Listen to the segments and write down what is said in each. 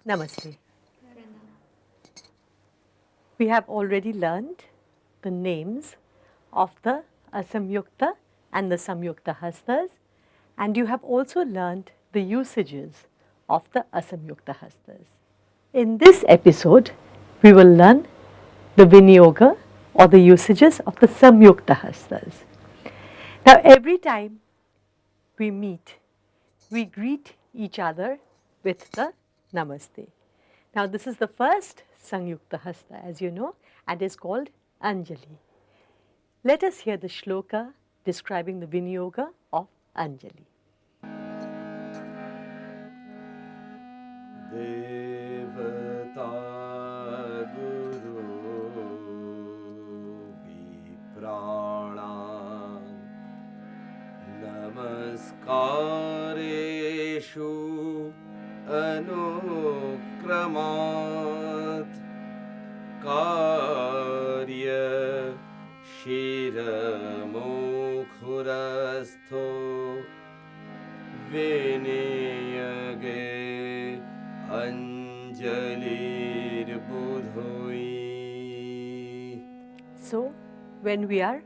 Namaste. We have already learned the names of the Asamyukta and the Samyukta Hastas, and you have also learned the usages of the Asamyukta Hastas. In this episode, we will learn the Viniyoga or the usages of the Samyukta Hastas. Now, every time we meet, we greet each other with the Namaste. Now, this is the first Samyukta Hasta, as you know, and is called Anjali. Let us hear the shloka describing the Viniyoga of Anjali. Devata Guru Viprana Namaskareshu Anukramat Karya Shiramukhurastho Viniyage Anjalir Budhui. So, when we are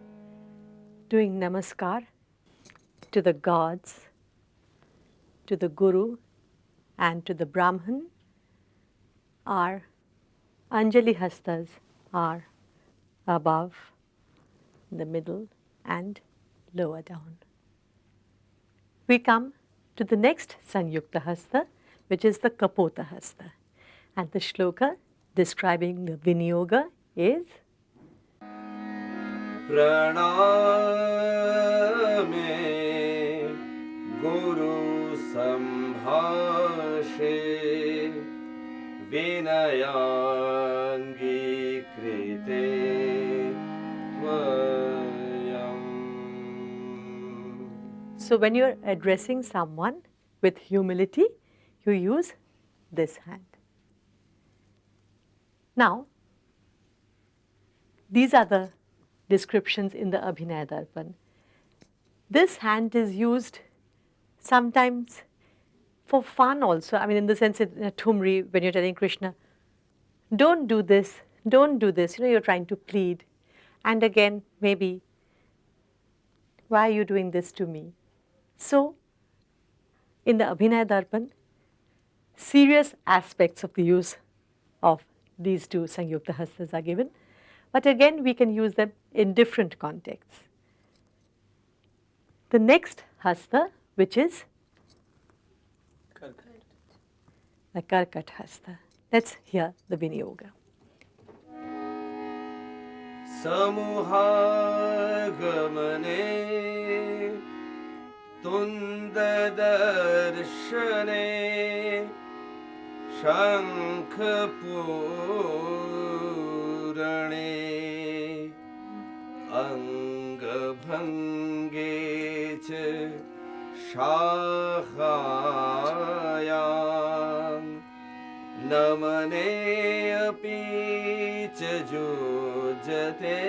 doing namaskar to the gods, to the Guru, and to the Brahman, our Anjali Hastas are above, in the middle, and lower down. We come to the next Samyukta Hasta, which is the Kapota Hasta. And the shloka describing the Viniyoga is Praname Guru Sambhashe Vinayangi Krite Tvayam. So when you are addressing someone with humility, you use this hand. Now, these are the descriptions in the Abhinaya Darpan. This hand is used sometimes for fun also. I mean, in the sense in a thumri, when you're telling Krishna, don't do this, don't do this. You know, you're trying to plead. And again, maybe, why are you doing this to me? So, in the Abhinaya Darpan, serious aspects of the use of these two Samyukta Hastas are given. But again, we can use them in different contexts. The next Hasta, which is the Karkata Hasta. Let's hear the Viniyoga. Samuhagamane Tundadarshane Shankha Purane Angabhange Shahayam Namane api jujate.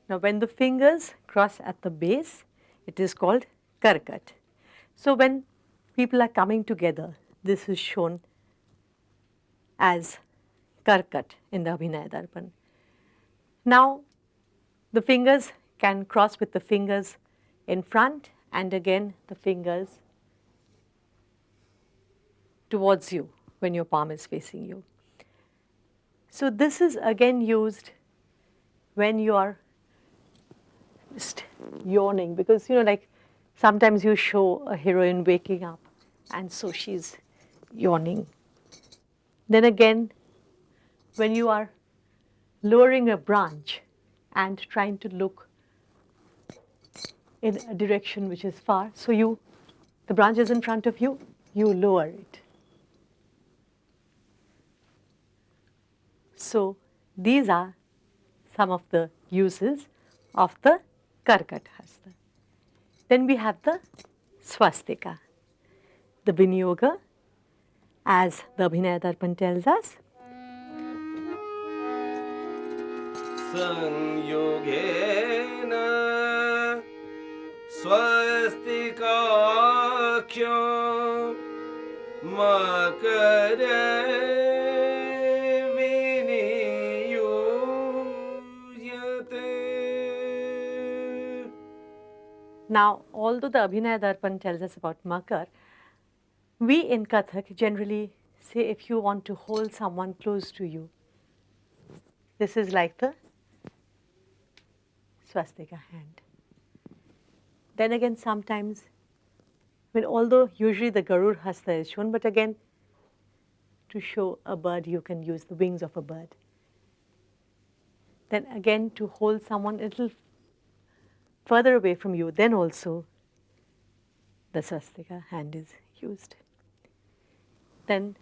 Now, when the fingers cross at the base, it is called Karkat. So, when people are coming together, this is shown as Karkat in the Abhinaya Darpan. Now, the fingers can cross with the fingers in front and again the fingers towards you when your palm is facing you. So, this is again used when you are just yawning, because like sometimes you show a heroine waking up and so she's yawning. Then again, when you are lowering a branch and trying to look in a direction which is far, so the branch is in front of you, you lower it. So these are some of the uses of the Karkata Hasta. Then we have the Swastika, the Viniyoga, as the Abhinaya Darpan tells us. संयोगेन स्वस्तिकाख्यो मकरे विनियुज्यते. Now, although the Abhinaya Darpan tells us about Makar, we in Kathak generally say if you want to hold someone close to you, this is like the swastika hand. Then again, sometimes, although usually the Garuda Hasta is shown, but again, to show a bird, you can use the wings of a bird. Then again, to hold someone a little further away from you, then also the swastika hand is used. Then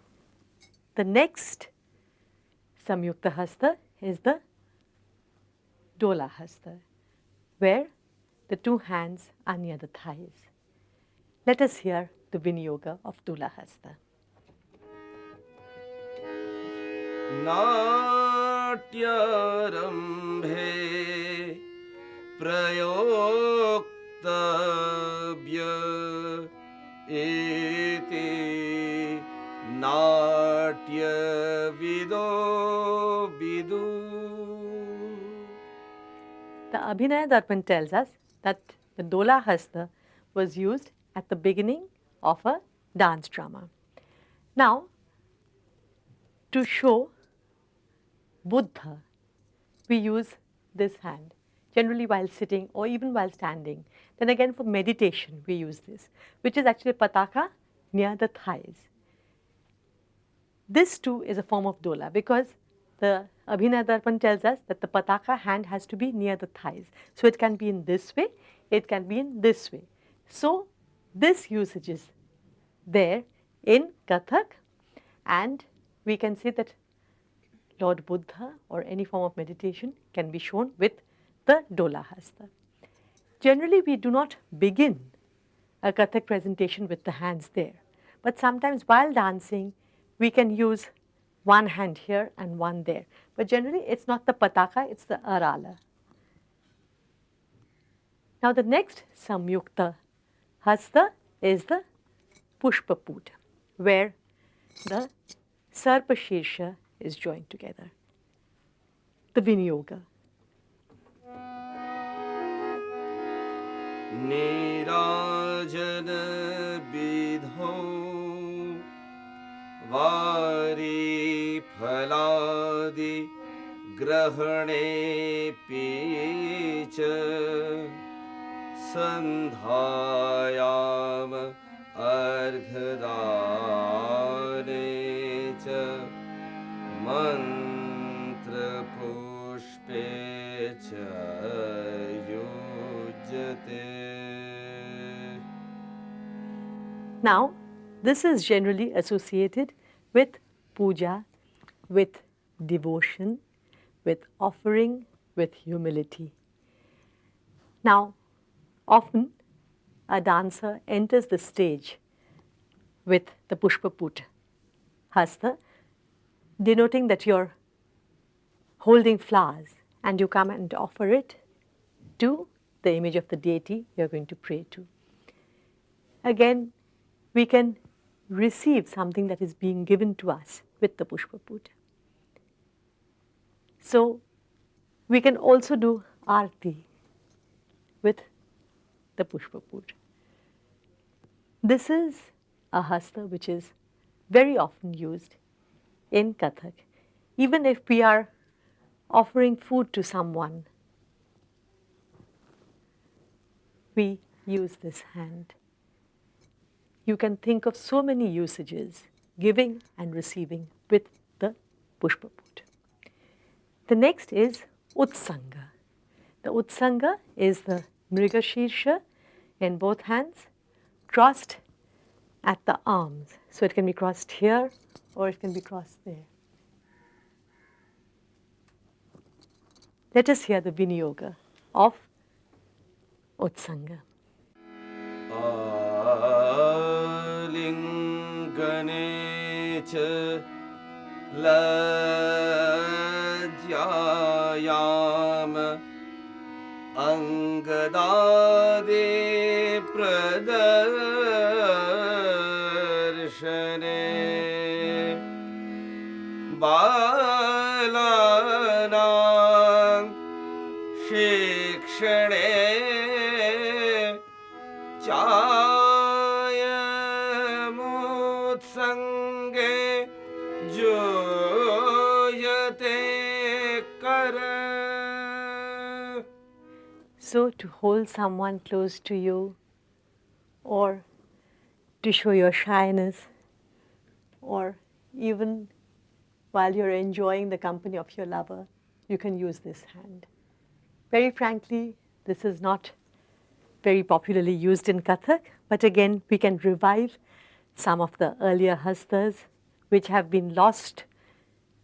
the next Samyukta Hasta is the Dolaahasta, where the two hands are near the thighs. Let us hear the Viniyoga of Dolaahasta. नाट्यारम्भे प्रयोक्तव्य इति नाट्यविदो विदु. The Abhinaya Darpan tells us that the Dolaahasta was used at the beginning of a dance drama. Now, to show Buddha, we use this hand, generally while sitting or even while standing. Then again for meditation, we use this, which is actually pataka near the thighs. This too is a form of Dola because the Abhinaya Darpan tells us that the pataka hand has to be near the thighs. So it can be in this way, it can be in this way. So this usage is there in Kathak, and we can say that Lord Buddha or any form of meditation can be shown with the Dolaahasta. Generally, we do not begin a Kathak presentation with the hands there, but sometimes while dancing, we can use one hand here and one there. But generally, it's not the pataka, it's the arala. Now, the next Samyukta Hasta is the Pushpaputa, where the Sarpashirsha is joined together. The Viniyoga. Nirajana विधौ वारी फलादि ग्रहणेऽपि च सन्ध्यायाम अर्घदाने च मन्त्रपुष्पे च युज्यते. Now, this is generally associated with puja, with devotion, with offering, with humility. Now, often a dancer enters the stage with the Pushpaputa Hasta, denoting that you're holding flowers and you come and offer it to the image of the deity you're going to pray to. Again, we can receive something that is being given to us with the Pushpaputa. So, we can also do arti with the Pushpaputa. This is a hasta which is very often used in Kathak. Even if we are offering food to someone, we use this hand. You can think of so many usages, giving and receiving with the Pushpaputa. The next is Utsanga. The Utsanga is the Mrigashirsha in both hands, crossed at the arms. So it can be crossed here or it can be crossed there. Let us hear the Viniyoga of Utsanga. Alingane cha lajyayam angadade pradarshane balanang shikshane chayamutsange joyate kara. So to hold someone close to you, or to show your shyness, or even while you're enjoying the company of your lover, you can use this hand. Very frankly, this is not very popularly used in Kathak, but again, we can revive some of the earlier hastas which have been lost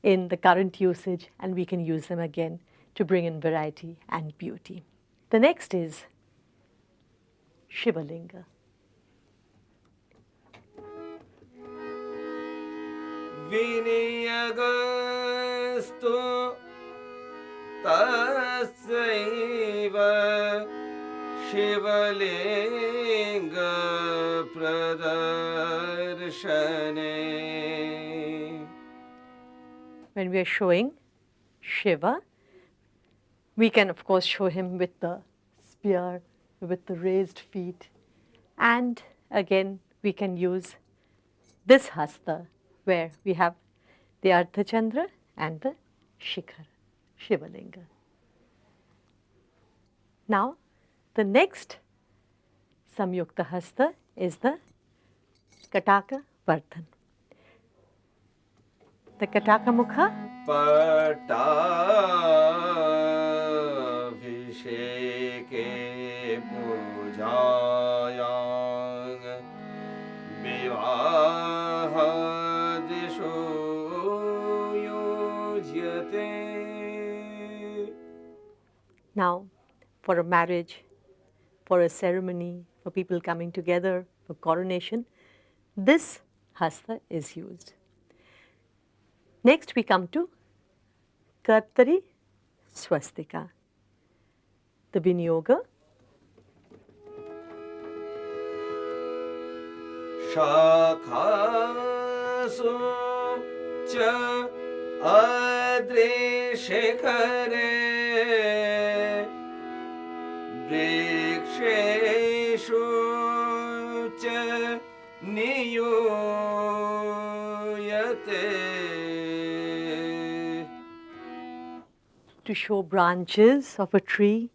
in the current usage, and we can use them again to bring in variety and beauty. The next is Shivalinga. Viniyagastu tasaiva Shivalinga pradarshane. When we are showing Shiva, we can of course show him with the spear, with the raised feet, and again we can use this hasta where we have the Ardhachandra and the Shikhar, Shivalinga. Now, the next Samyukta Hasta is the Katakaabardhana. The Kataka Mukha Pattabhisheke pujayang vivahadishu yujyate. now for a marriage, for a ceremony, for people coming together, for coronation, this hasta is used. Next we come to Kartareeswastika, the Viniyoga. Shakhasu cha adrishikhare vriksheshu cha niyuyate. To show branches of a tree,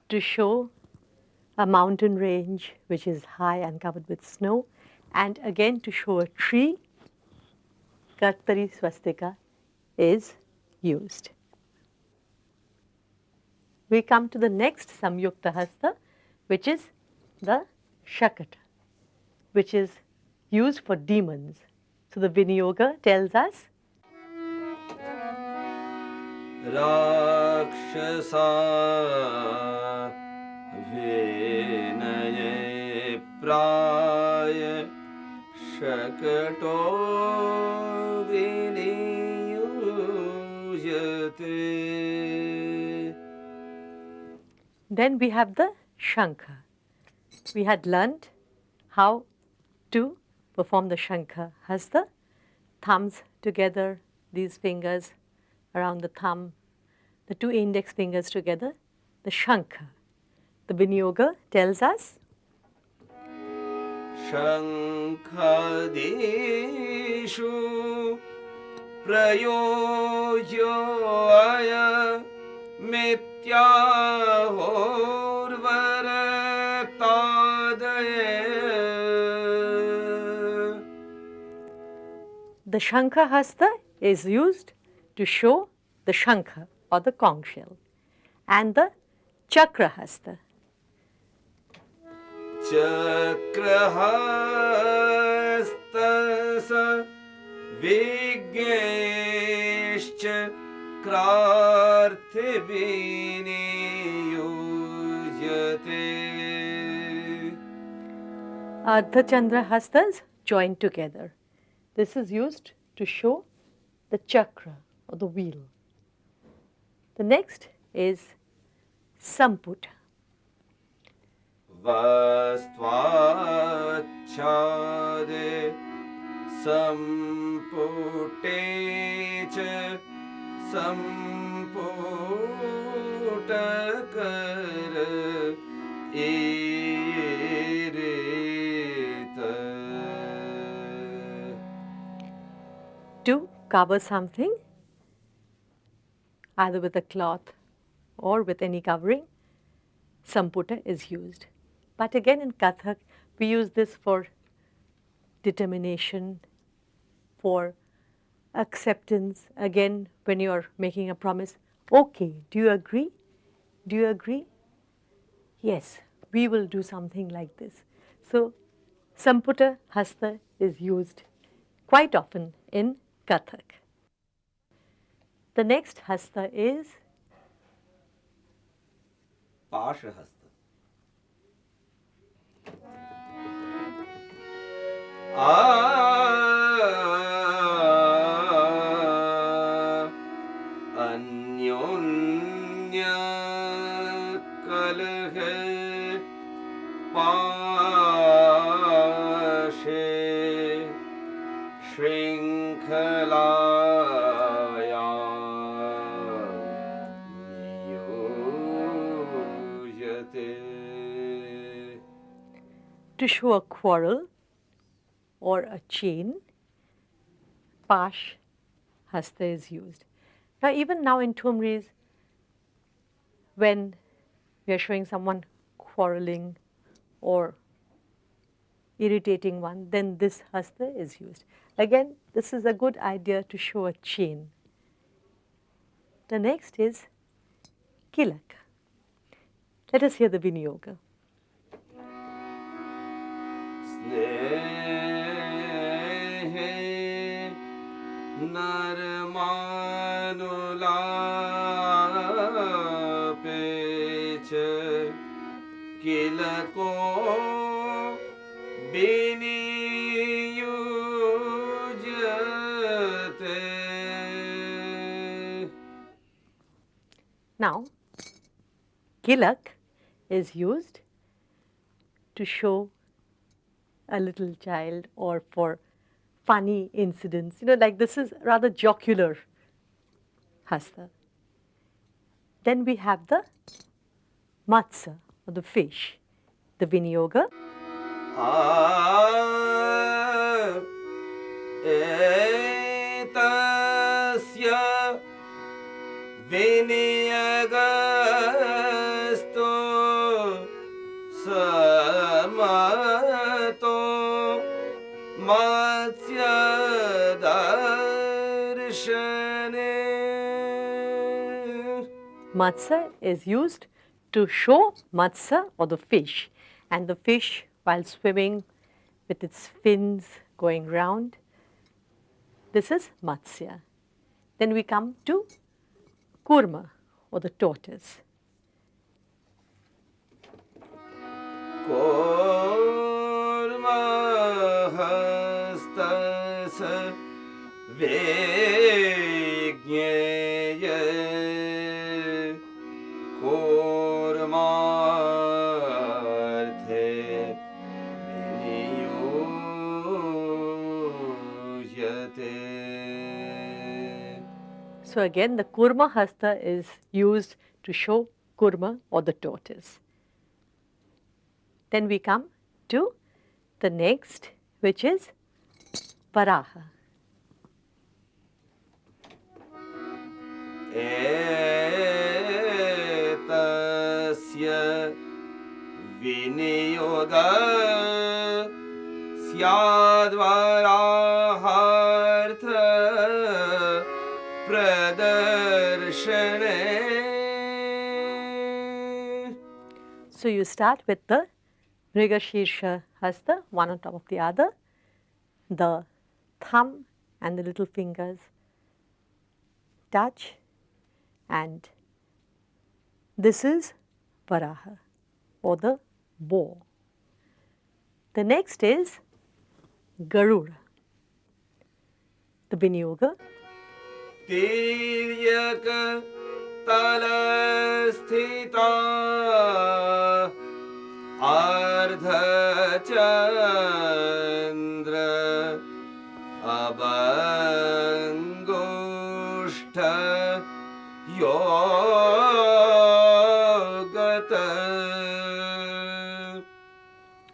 to show a mountain range which is high and covered with snow, and again to show a tree, Kartareeswastika is used. We come to the next Samyukta Hasta, which is the Shakata, which is used for demons. So the Viniyoga tells us, Rakshasa vinaye praya shakato viniyujate. then we have the Shankha. We had learnt how to perform the Shankha Hasta, thumbs together, these fingers around the thumb, the two index fingers together, the Shankha. The Viniyoga tells us, Shankhadishu prayojoaya mityahorvaratadaye. the Shankha Hasta is used to show the Shankha or the conch shell, and the Chakra Hasta. Chakrahastas vigyeshcha krarti viniyojate. Ardha Hastas joined together. This is used to show the chakra or the wheel. The next is Samputa. Vastvachade sampute cha samputa kar irita. To cover something, either with a cloth or with any covering, Samputa is used. But again in Kathak, we use this for determination, for acceptance. Again, when you are making a promise, okay, do you agree? Do you agree? Yes, we will do something like this. So, Samputa Hasta is used quite often in Kathak. The next Hasta is Paasha hasta. Anyonya kalhe paashe shrinkhalaya niyojate. to show a quarrel or a chain, Pash Hasta is used. Now, even now in Tumris, when we are showing someone quarreling or irritating one, then this Hasta is used. Again, this is a good idea to show a chain. The next is Keelaka. Let us hear the Viniyoga. Snehe narmanulapeche kilako viniyojate. Now, Keelak is used to show a little child or for funny incidents. Like this is rather jocular hasta. Then we have the Matsya or the fish, the Viniyoga. Etasya viniyagasto samato matsya darshane. Matsya is used to show Matsya or the fish, and the fish while swimming with its fins going round. This is Matsya. Then we come to Kurma or the tortoise. Kurma hastas vijneye kurmarthe viniyojate. So again, the Kurma Hasta is used to show Kurma or the tortoise. Then we come to the next, which is Varaaha. Etasya viniyoga syadvarahartha pradarshane. So you start with the Mrigashirsha Hasta, one on top of the other, the thumb and the little fingers touch, and This is Varaaha or the boar. The next is Garuda, the Viniyoga. Keelaka talasthita ardha chandra abangushta yogata.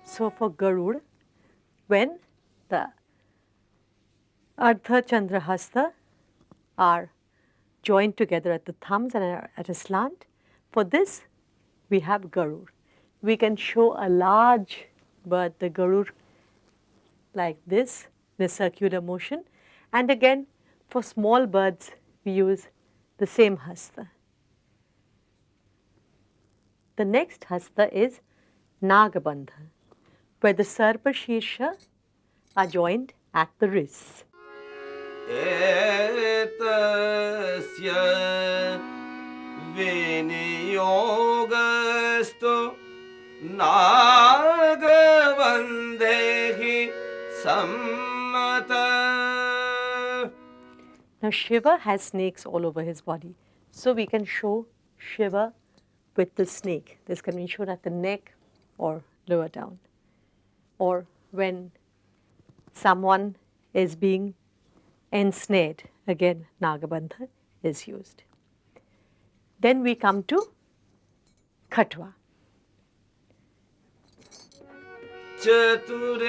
So for Garuda, when the Ardha Chandra Hasta are joined together at the thumbs and are at a slant, for this we have Garud. We can show a large bird, the Garud, like this circular motion. And again, for small birds, we use the same hasta. The next hasta is Naagabandha, where the Sarpa Shirsha are joined at the wrists. Etasya viniyogastu Naagabandhehi sammata. Now Shiva has snakes all over his body. So we can show Shiva with the snake. This can be shown at the neck or lower down. Or when someone is being ensnared, again Naagabandha is used. Then we come to Khatvaa. Chature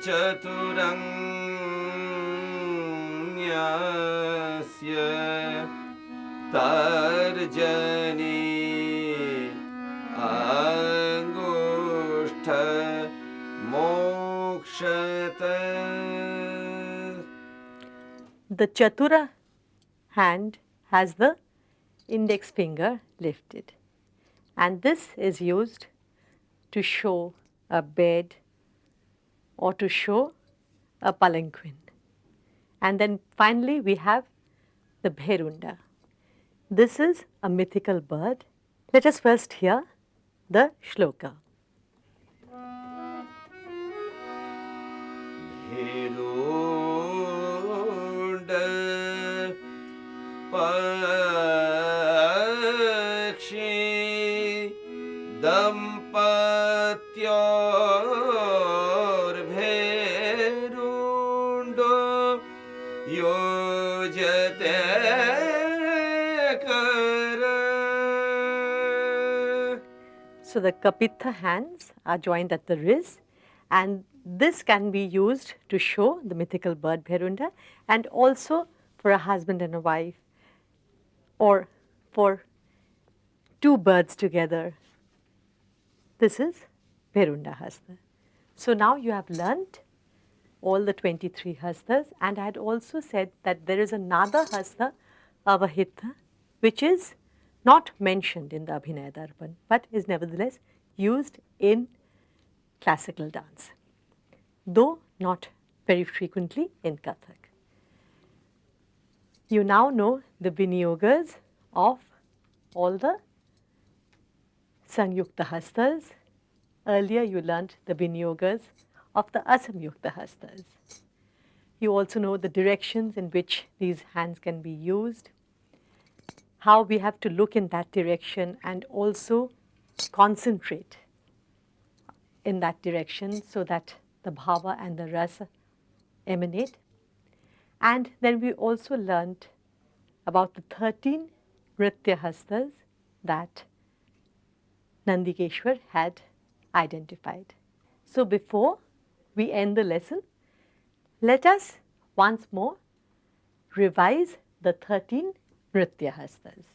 chaturanyasya tarjani angushta mokshata. The Chatura hand has the index finger lifted, and this is used to show a bed or to show a palanquin. And then finally we have the Bherunda. This is a mythical bird. Let us first hear the shloka. Bherunda pakshi dampatyor bherundo yojate kara. So the Kapitha hands are joined at the wrist, and this can be used to show the mythical bird Bherunda, and also for a husband and a wife, or for two birds together. This is Bherunda Hasta. So now you have learnt all the 23 hastas, and I had also said that there is another hasta, Avahita, which is not mentioned in the Abhinaya Darpan, but is nevertheless used in classical dance, though not very frequently in Kathak. You now know the viniyogas of all the Samyukta Hastas. Earlier you learnt the viniyogas of the Asamyukta Hastas. You also know the directions in which these hands can be used, how we have to look in that direction and also concentrate in that direction so that the bhava and the rasa emanate. And then we also learnt about the 13 Nritta Hastas that Nandikeshwar had identified. So before we end the lesson, let us once more revise the 13 Nritta Hastas.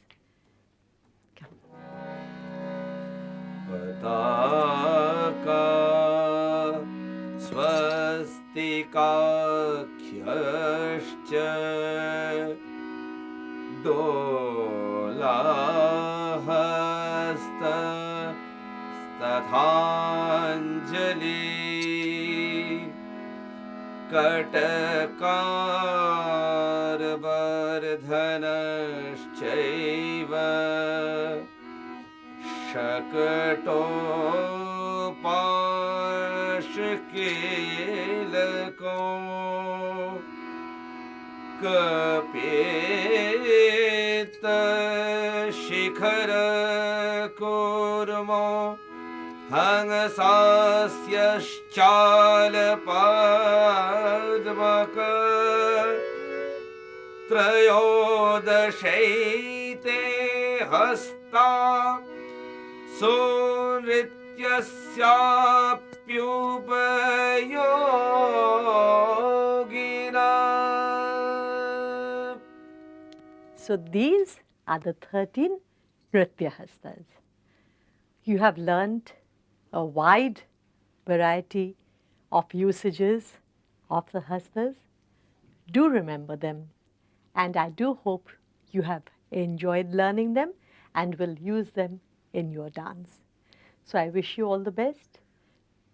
Kataka Swastika Khyascha Dolaahasta Stathanjali Katakaabardhanashchaiva Shakato Paasha Keelako Kapeta Shikhara Kurma Hangasasyaschalapadmaka Trayodashaite hasta Sunrityasapyupayogina. So these are the 13 Nritta Hastas. You have learnt a wide variety of usages of the hastas. Do remember them, and I do hope you have enjoyed learning them and will use them in your dance. So I wish you all the best.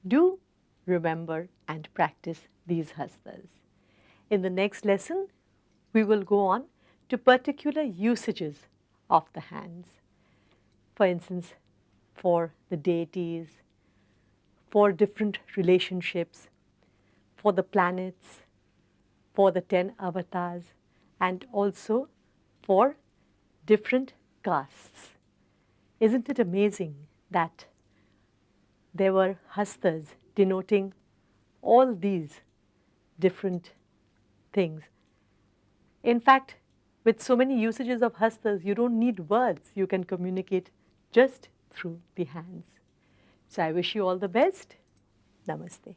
Do remember and practice these hastas. In the next lesson, we will go on to particular usages of the hands. For instance, for the deities, for different relationships, for the planets, for the 10 avatars, and also for different castes. Isn't it amazing that there were hastas denoting all these different things? In fact, with so many usages of hastas, you don't need words. You can communicate just through the hands. So I wish you all the best. Namaste.